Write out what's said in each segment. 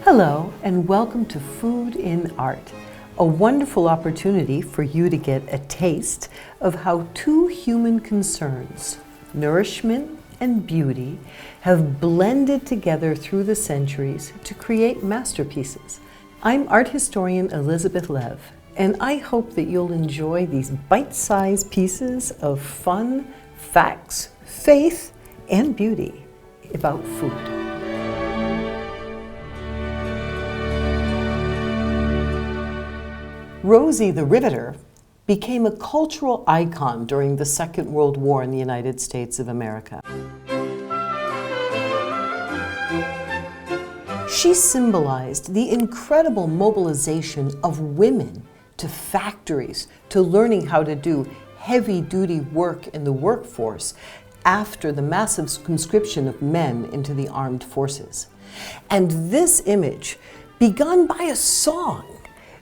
Hello, and welcome to Food in Art, a wonderful opportunity for you to get a taste of how two human concerns, nourishment and beauty, have blended together through the centuries to create masterpieces. I'm art historian Elizabeth Lev, and I hope that you'll enjoy these bite-sized pieces of fun, facts, faith, and beauty about food. Rosie the Riveter became a cultural icon during the Second World War in the United States of America. She symbolized the incredible mobilization of women to factories, to learning how to do heavy-duty work in the workforce after the massive conscription of men into the armed forces. And this image, begun by a song,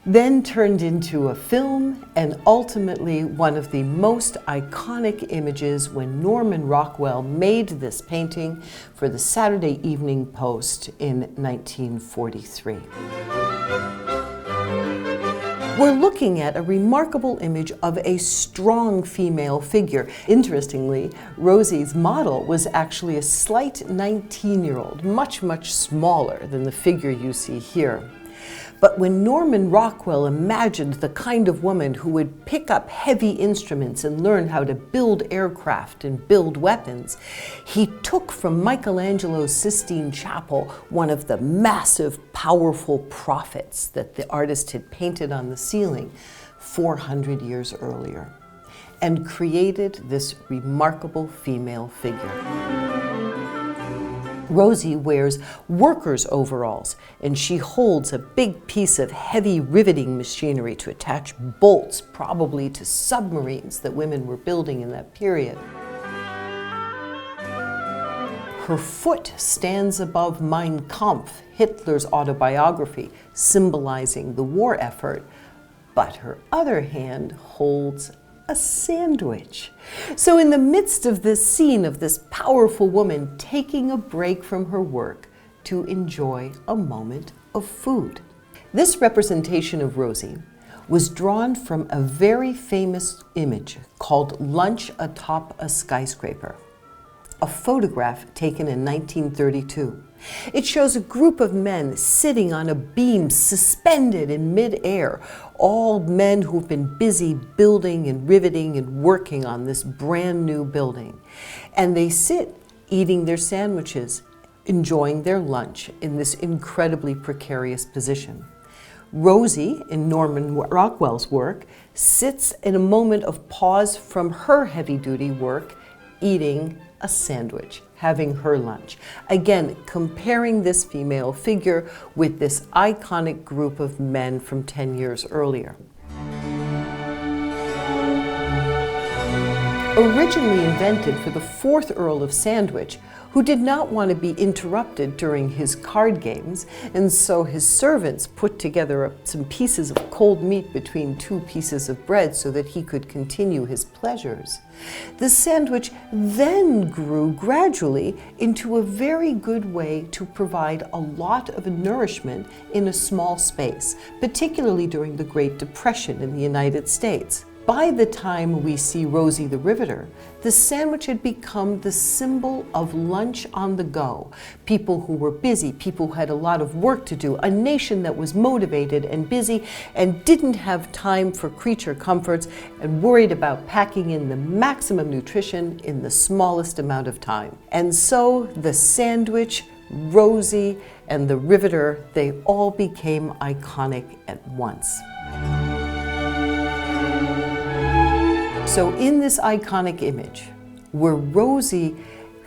then turned into a film and ultimately one of the most iconic images when Norman Rockwell made this painting for the Saturday Evening Post in 1943. We're looking at a remarkable image of a strong female figure. Interestingly, Rosie's model was actually a slight 19-year-old, much smaller than the figure you see here. But when Norman Rockwell imagined the kind of woman who would pick up heavy instruments and learn how to build aircraft and build weapons, he took from Michelangelo's Sistine Chapel one of the massive, powerful prophets that the artist had painted on the ceiling 400 years earlier, and created this remarkable female figure. Rosie wears workers' overalls, and she holds a big piece of heavy riveting machinery to attach bolts, probably to submarines that women were building in that period. Her foot stands above Mein Kampf, Hitler's autobiography, symbolizing the war effort, but her other hand holds a sandwich. So in the midst of this scene of this powerful woman taking a break from her work to enjoy a moment of food. This representation of Rosie was drawn from a very famous image called Lunch Atop a Skyscraper, a photograph taken in 1932. It shows a group of men sitting on a beam suspended in mid-air, all men who've been busy building and riveting and working on this brand new building. And they sit eating their sandwiches, enjoying their lunch in this incredibly precarious position. Rosie, in Norman Rockwell's work, sits in a moment of pause from her heavy-duty work, eating a sandwich, having her lunch. Again, comparing this female figure with this iconic group of men from 10 years earlier. Originally invented for the 4th Earl of Sandwich, who did not want to be interrupted during his card games, and so his servants put together some pieces of cold meat between 2 pieces of bread so that he could continue his pleasures. The sandwich then grew gradually into a very good way to provide a lot of nourishment in a small space, particularly during the Great Depression in the United States. By the time we see Rosie the Riveter, the sandwich had become the symbol of lunch on the go. People who were busy, people who had a lot of work to do, a nation that was motivated and busy and didn't have time for creature comforts and worried about packing in the maximum nutrition in the smallest amount of time. And so the sandwich, Rosie, and the Riveter, they all became iconic at once. So in this iconic image, where Rosie,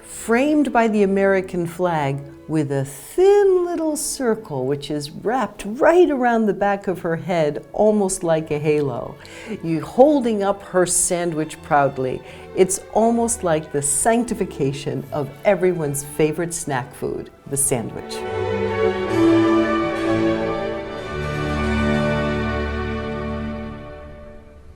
framed by the American flag with a thin little circle which is wrapped right around the back of her head, almost like a halo, holding up her sandwich proudly, it's almost like the sanctification of everyone's favorite snack food, the sandwich.